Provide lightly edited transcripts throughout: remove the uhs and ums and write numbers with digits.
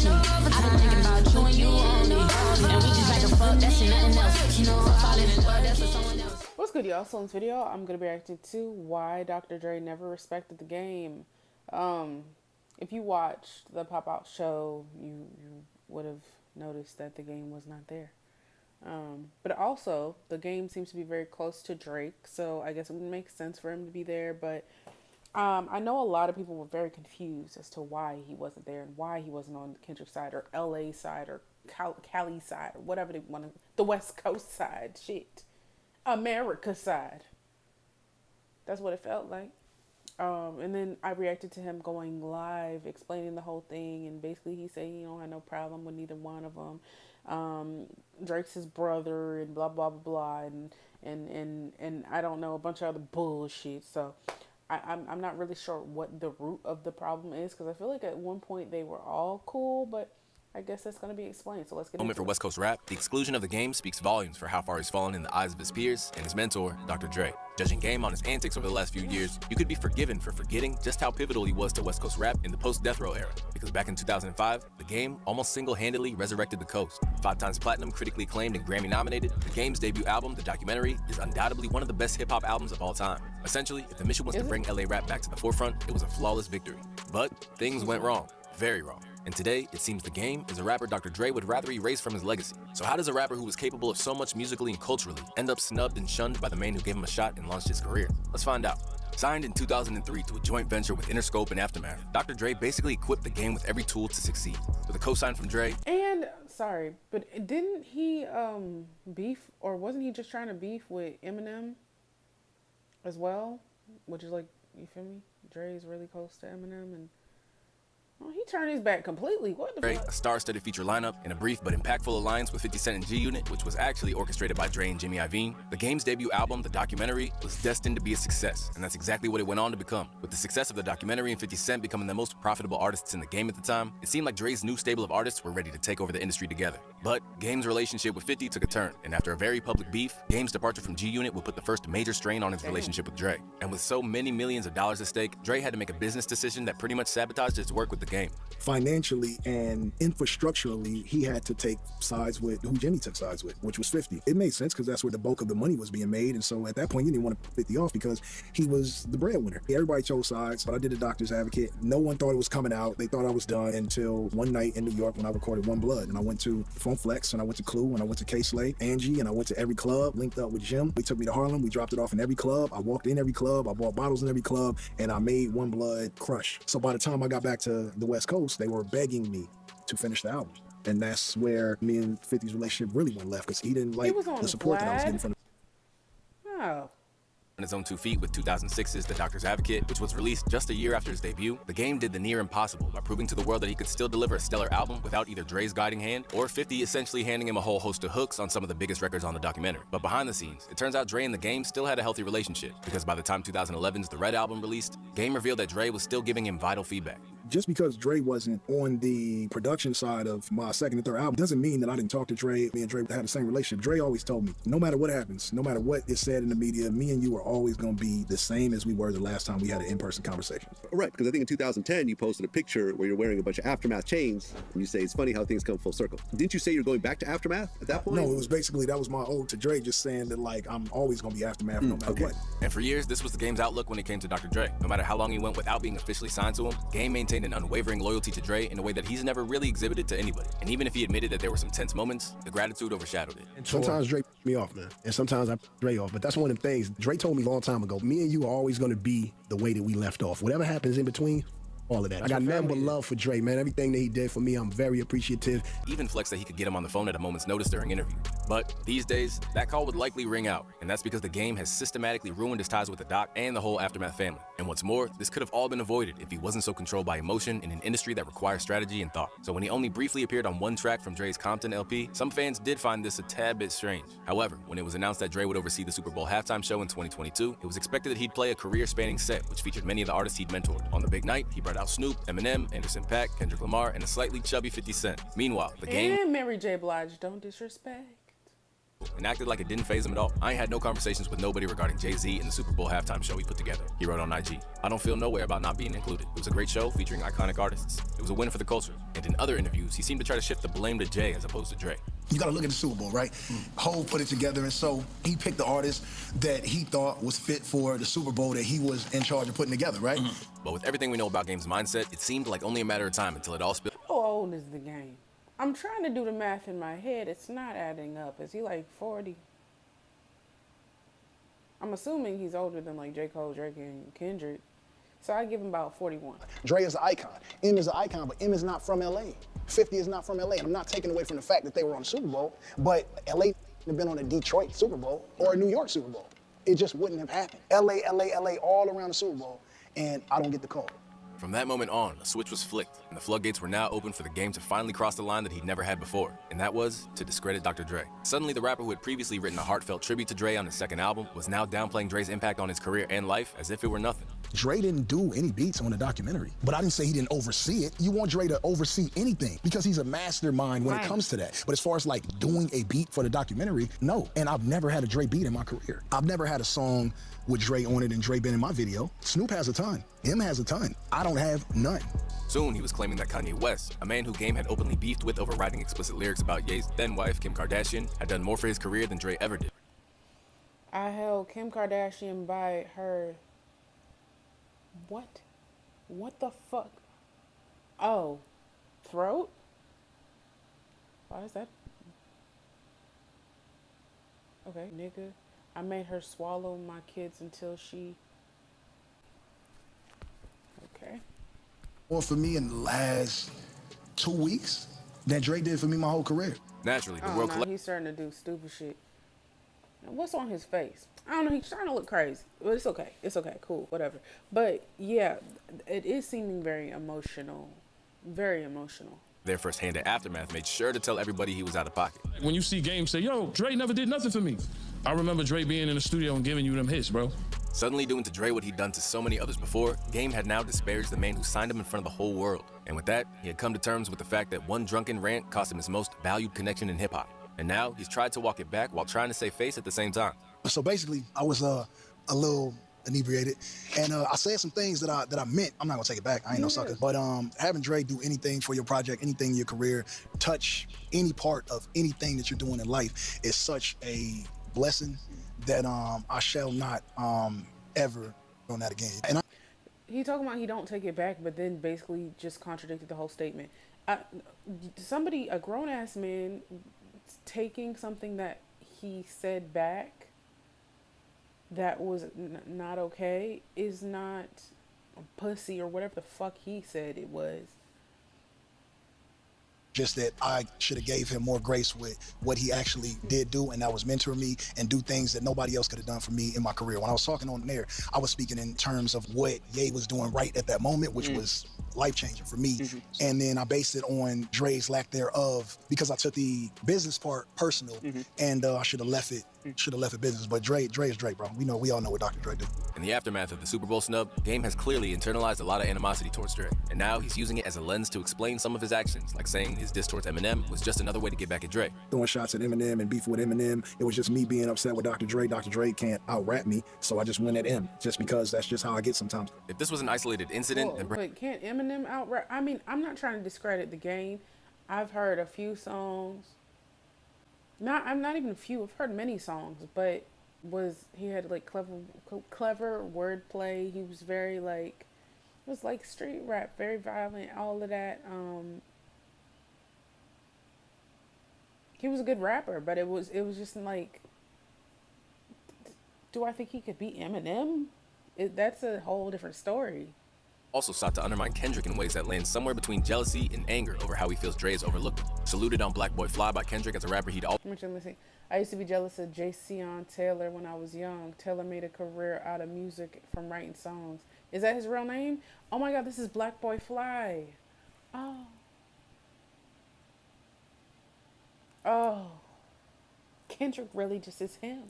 passion. I've been thinking about you and you only. And we just like to fuck, that's nothing else. You know, I'm falling in love, that's for someone else. What's good, y'all? So in this video, I'm going to be reacting to why Dr. Dre never respected the game. If you watched the Pop Out show, you would have noticed that the game was not there. But also, the game seems to be very close to Drake, so I guess it would make sense for him to be there. But I know a lot of people were very confused as to why he wasn't there and why he wasn't on Kendrick side or LA side or Cali side or whatever they want to, the West Coast side, shit. America side. That's what it felt like. And then I reacted to him going live, explaining the whole thing, and basically he said he don't have no problem with neither one of them. Drake's his brother, and blah blah blah blah, and I don't know, a bunch of other bullshit. So I'm not really sure what the root of the problem is, because I feel like at one point they were all cool, but I guess that's going to be explained, so let's get Moment for West Coast rap. The exclusion of the game speaks volumes for how far he's fallen in the eyes of his peers and his mentor, Dr. Dre. Judging Game on his antics over the last few years, you could be forgiven for forgetting just how pivotal he was to West Coast rap in the post-Death Row era. Because back in 2005, the game almost single-handedly resurrected the coast. 5 times platinum, critically acclaimed, and Grammy-nominated, the game's debut album, The Documentary, is undoubtedly one of the best hip-hop albums of all time. Essentially, if the mission was to bring LA rap back to the forefront, it was a flawless victory. But things went wrong. Very wrong. And today, it seems the game is a rapper Dr. Dre would rather erase from his legacy. So how does a rapper who was capable of so much musically and culturally end up snubbed and shunned by the man who gave him a shot and launched his career? Let's find out. Signed in 2003 to a joint venture with Interscope and Aftermath, Dr. Dre basically equipped the game with every tool to succeed. With a co-sign from Dre. And, sorry, but didn't he beef, or wasn't he just trying to beef with Eminem as well? Which is like, you feel me? Dre is really close to Eminem, and he turned his back completely. What the fuck? A star-studded feature lineup and a brief but impactful alliance with 50 Cent and G-Unit, which was actually orchestrated by Dre and Jimmy Iovine. The game's debut album, The Documentary, was destined to be a success, and that's exactly what it went on to become. With the success of The Documentary and 50 Cent becoming the most profitable artists in the game at the time, it seemed like Dre's new stable of artists were ready to take over the industry together. But Game's relationship with 50 took a turn, and after a very public beef, Game's departure from G-Unit would put the first major strain on his relationship with Dre. And with so many millions of dollars at stake, Dre had to make a business decision that pretty much sabotaged his work with the game. Financially and infrastructurally, he had to take sides with who Jimmy took sides with, which was 50. It made sense because that's where the bulk of the money was being made. And so at that point, you didn't want to put 50 off because he was the breadwinner. Everybody chose sides, but I did a doctor's advocate. No one thought it was coming out. They thought I was done until one night in New York when I recorded One Blood. And I went to Funk Flex, and I went to Clue, and I went to K-Slay, Angie, and I went to every club, linked up with Jim. He took me to Harlem. We dropped it off in every club. I walked in every club. I bought bottles in every club, and I made One Blood crush. So by the time I got back to the West Coast, they were begging me to finish the album. And that's where me and 50's relationship really went left, because he didn't like the support that I was getting from him. Oh. On his own 2 feet with 2006's The Doctor's Advocate, which was released just a year after his debut, the game did the near impossible by proving to the world that he could still deliver a stellar album without either Dre's guiding hand or 50 essentially handing him a whole host of hooks on some of the biggest records on the documentary. But behind the scenes, it turns out Dre and the game still had a healthy relationship, because by the time 2011's The Red Album released, Game revealed that Dre was still giving him vital feedback. Just because Dre wasn't on the production side of my second and third album doesn't mean that I didn't talk to Dre. Me and Dre had the same relationship. Dre always told me, no matter what happens, no matter what is said in the media, me and you are always going to be the same as we were the last time we had an in-person conversation. Right, because I think in 2010 you posted a picture where you're wearing a bunch of Aftermath chains, and you say it's funny how things come full circle. Didn't you say you're going back to Aftermath at that point? No, it was basically, that was my ode to Dre, just saying that, like, I'm always going to be Aftermath no matter what. And for years, this was the game's outlook when it came to Dr. Dre. No matter how long he went without being officially signed to him, Game maintained an unwavering loyalty to Dre in a way that he's never really exhibited to anybody. And even if he admitted that there were some tense moments, the gratitude overshadowed it. Sometimes Dre pissed me off, man, and sometimes I piss Dre off, but that's one of the things. Dre told me a long time ago, me and you are always going to be the way that we left off. Whatever happens in between, all of that. I got nothing but love for Dre, man. Everything that he did for me, I'm very appreciative. Even flexed that he could get him on the phone at a moment's notice during interview. But these days, that call would likely ring out, and that's because the game has systematically ruined his ties with the Doc and the whole Aftermath family. And what's more, this could have all been avoided if he wasn't so controlled by emotion in an industry that requires strategy and thought. So when he only briefly appeared on one track from Dre's Compton LP, some fans did find this a tad bit strange. However, when it was announced that Dre would oversee the Super Bowl halftime show in 2022, it was expected that he'd play a career-spanning set, which featured many of the artists he'd mentored. On the big night, he brought out Snoop, Eminem, Anderson .Paak, Kendrick Lamar, and a slightly chubby 50 Cent. Meanwhile, the game and Mary J. Blige, don't disrespect. and acted like it didn't faze him at all. I ain't had no conversations with nobody regarding Jay-Z and the Super Bowl halftime show he put together. He wrote on IG, "I don't feel no way about not being included. It was a great show featuring iconic artists. It was a win for the culture." And in other interviews, he seemed to try to shift the blame to Jay as opposed to Dre. You got to look at the Super Bowl, right? Hov put it together, and so he picked the artist that he thought was fit for the Super Bowl that he was in charge of putting together, right? But with everything we know about Game's mindset, it seemed like only a matter of time until it all spilled. How old is the Game? I'm trying to do the math in my head. It's not adding up. Is he like 40? I'm assuming he's older than like J. Cole, Drake, and Kendrick. So I give him about 41. Dre is an icon. M is an icon, but M is not from LA. 50 is not from LA. And I'm not taking away from the fact that they were on the Super Bowl, but LA have been on a Detroit Super Bowl or a New York Super Bowl. It just wouldn't have happened. LA, all around the Super Bowl, and I don't get the call. From that moment on, a switch was flicked, and the floodgates were now open for the Game to finally cross the line that he'd never had before, and that was to discredit Dr. Dre. Suddenly, the rapper who had previously written a heartfelt tribute to Dre on his second album was now downplaying Dre's impact on his career and life as if it were nothing. Dre didn't do any beats on the documentary, but I didn't say he didn't oversee it. You want Dre to oversee anything because he's a mastermind when it comes to that. But as far as like doing a beat for the documentary, no. And I've never had a Dre beat in my career. I've never had a song with Dre on it and Dre been in my video. Snoop has a ton. M has a ton. I don't have none. Soon, he was claiming that Kanye West, a man who Game had openly beefed with over writing explicit lyrics about Ye's then-wife, Kim Kardashian, had done more for his career than Dre ever did. I held Kim Kardashian by her... What? What the fuck? Oh. Throat? Why is that? Okay, nigga. I made her swallow my kids until she... Okay. Or for me in the last 2 weeks than Dre did for me my whole career. Naturally, the Oh, world no, he's starting to do stupid shit. Now, what's on his face? I don't know. He's trying to look crazy. But it's okay. It's okay. Cool. Whatever. But, yeah, it is seeming very emotional. Very emotional. Their firsthand at Aftermath made sure to tell everybody he was out of pocket. When you see Game say, yo, Dre never did nothing for me. I remember Dre being in the studio and giving you them hits, bro. Suddenly doing to Dre what he'd done to so many others before, Game had now disparaged the man who signed him in front of the whole world. And with that, he had come to terms with the fact that one drunken rant cost him his most valued connection in hip-hop. And now he's tried to walk it back while trying to save face at the same time. So basically, I was a little inebriated, and I said some things that I meant. I'm not gonna take it back. I ain't no sucker. But having Dre do anything for your project, anything in your career, touch any part of anything that you're doing in life is such a blessing that I shall not ever on that again. And He talking about he don't take it back, but then basically just contradicted the whole statement. A grown-ass man taking something that he said back that was not okay is not a pussy or whatever the fuck he said it was. just that I should have gave him more grace with what he actually did do, and that was mentor me and do things that nobody else could have done for me in my career. When I was talking on there, I was speaking in terms of what Ye was doing right at that moment, which was life-changing for me. And then I based it on Dre's lack thereof because I took the business part personal, and I should have left it business. But Dre is Dre, bro. We all know what Dr. Dre do. In the aftermath of the Super Bowl snub, Game has clearly internalized a lot of animosity towards Dre, and now he's using it as a lens to explain some of his actions, like saying his diss towards Eminem was just another way to get back at Dre. Throwing shots at Eminem and beefing with Eminem, it was just me being upset with Dr. Dre. Dr. Dre can't out-rap me, so I just went at him, just because that's just how I get sometimes. If this was an isolated incident, then But can't Eminem out-rap? I mean, I'm not trying to discredit the Game. I've heard a few songs. I'm not even a few. I've heard many songs, but he had like clever wordplay. He was very like, it was like street rap, very violent, all of that. He was a good rapper, but it was just like, do I think he could beat Eminem? That's a whole different story. Also sought to undermine Kendrick in ways that land somewhere between jealousy and anger over how he feels Dre is overlooked. Saluted on Black Boy Fly by Kendrick as a rapper he'd always... I used to be jealous of Jayceon Taylor when I was young. Taylor made a career out of music from writing songs. Is that his real name? Oh my God, this is Black Boy Fly. Oh. Kendrick really just is him.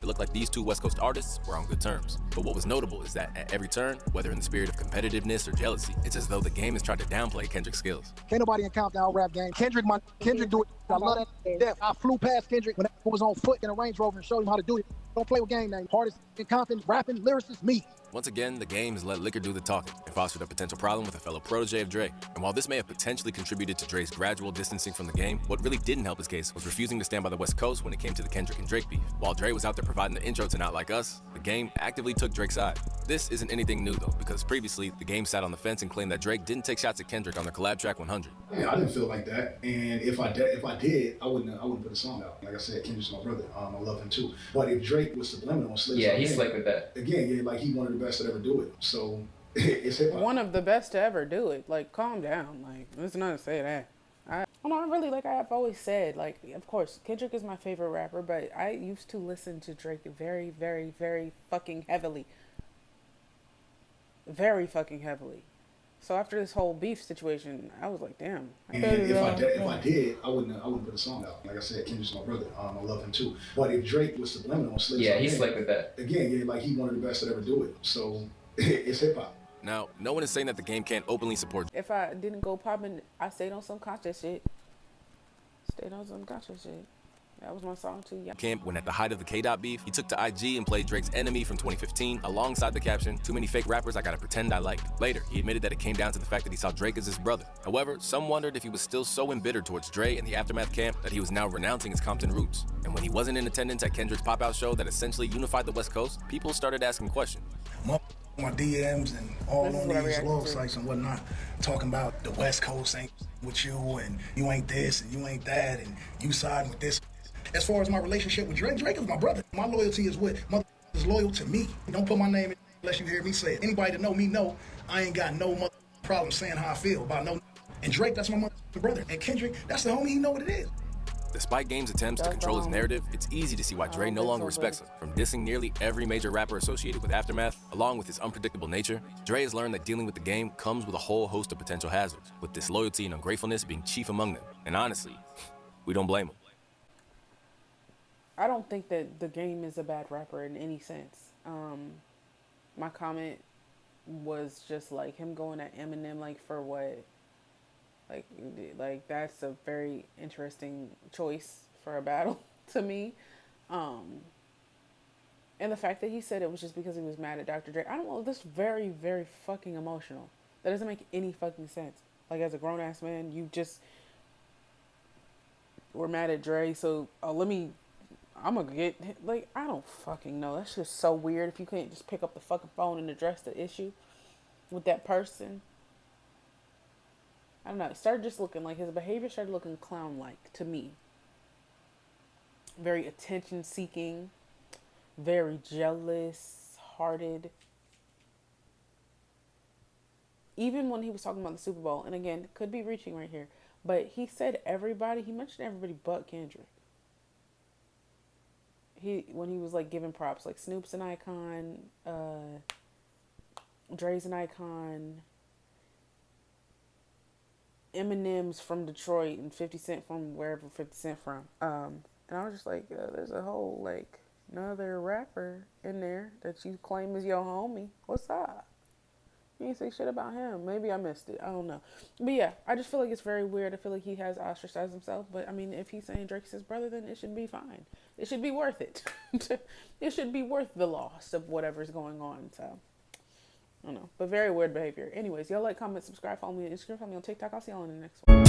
it looked like these two West Coast artists were on good terms. But what was notable is that at every turn, whether in the spirit of competitiveness or jealousy, it's as though the game has tried to downplay Kendrick's skills. Can't nobody in Countdown rap game. Kendrick do it. I love that to death. I flew past Kendrick when I was on foot in a Range Rover and showed him how to do it. Don't play with game name. Hardest in Compton, rapping, lyricist, me. Once again, the game has let liquor do the talking and fostered a potential problem with a fellow protege of Dre. And while this may have potentially contributed to Dre's gradual distancing from the game, what really didn't help his case was refusing to stand by the West Coast when it came to the Kendrick and Drake beef. While Dre was out there providing the intro to Not Like Us, the game actively took Drake's side. This isn't anything new though, because previously, the game sat on the fence and claimed that Drake didn't take shots at Kendrick on their collab track 100. Yeah, I didn't feel like that, and if I did, I wouldn't put a song out. Like I said, Kendrick's my brother. I love him too. But if Drake was subliminal and slick, yeah, he's slick with that. Again, yeah, like he one of the best to ever do it. So it's hip hop. One of the best to ever do it. Like, calm down. Like, there's nothing to say that. I've always said, like, of course, Kendrick is my favorite rapper, but I used to listen to Drake very, very, very fucking heavily. Very fucking heavily. So after this whole beef situation, I was like, damn. And if I did, I wouldn't put a song out. Like I said, Kendrick's my brother. I love him too. But if Drake was subliminal, slick, yeah, he's slick with that. Again, yeah, like he one of the best to ever do it. So it's hip hop. Now, no one is saying that the game can't openly support. If I didn't go popping, I stayed on some conscious shit. That was my song too, yeah. Camp, when at the height of the K-Dot beef, he took to IG and played Drake's Enemy from 2015 alongside the caption, "Too many fake rappers I gotta pretend I like." Later, he admitted that it came down to the fact that he saw Drake as his brother. However, some wondered if he was still so embittered towards Dre and the Aftermath camp that he was now renouncing his Compton roots. And when he wasn't in attendance at Kendrick's pop-out show that essentially unified the West Coast, people started asking questions. My DMs and all on these blog sites and whatnot, talking about the West Coast ain't with you, and you ain't this, and you ain't that, and you siding with this. As far as my relationship with Drake, Drake is my brother. My loyalty is with mother is loyal to me. Don't put my name in unless you hear me say it. Anybody that know me know I ain't got no mother problem saying how I feel about no. And Drake, that's my mother brother. And Kendrick, that's the homie. He know what it is. Despite Game's attempts to control his narrative, it's easy to see why Dre no longer respects him. From dissing nearly every major rapper associated with Aftermath, along with his unpredictable nature, Dre has learned that dealing with the game comes with a whole host of potential hazards, with disloyalty and ungratefulness being chief among them. And honestly, we don't blame him. I don't think that the game is a bad rapper in any sense. My comment was just like him going at Eminem, like, for what? Like that's a very interesting choice for a battle to me. And the fact that he said it was just because he was mad at Dr. Dre. I don't know, that's very, very fucking emotional. That doesn't make any fucking sense. Like, as a grown-ass man, you just were mad at Dre, so I'm gonna get, like, I don't fucking know. That's just so weird if you can't just pick up the fucking phone and address the issue with that person. I don't know. It started just looking like his behavior started looking clown-like to me. Very attention-seeking, very jealous-hearted. Even when he was talking about the Super Bowl, and again, could be reaching right here, but he mentioned everybody but Kendrick. When he was like giving props, like Snoop's an icon, Dre's an icon, Eminem's from Detroit, and 50 Cent from wherever 50 Cent from. And I was just like, there's a whole, like, another rapper in there that you claim is your homie. What's up? You ain't say shit about him. Maybe I missed it. I don't know. But yeah, I just feel like it's very weird. I feel like he has ostracized himself. But I mean, if he's saying Drake's his brother, then it should be fine. It should be worth it. It should be worth the loss of whatever's going on. So I don't know, but very weird behavior. Anyways, y'all like, comment, subscribe, follow me on Instagram, follow me on TikTok. I'll see y'all in the next one.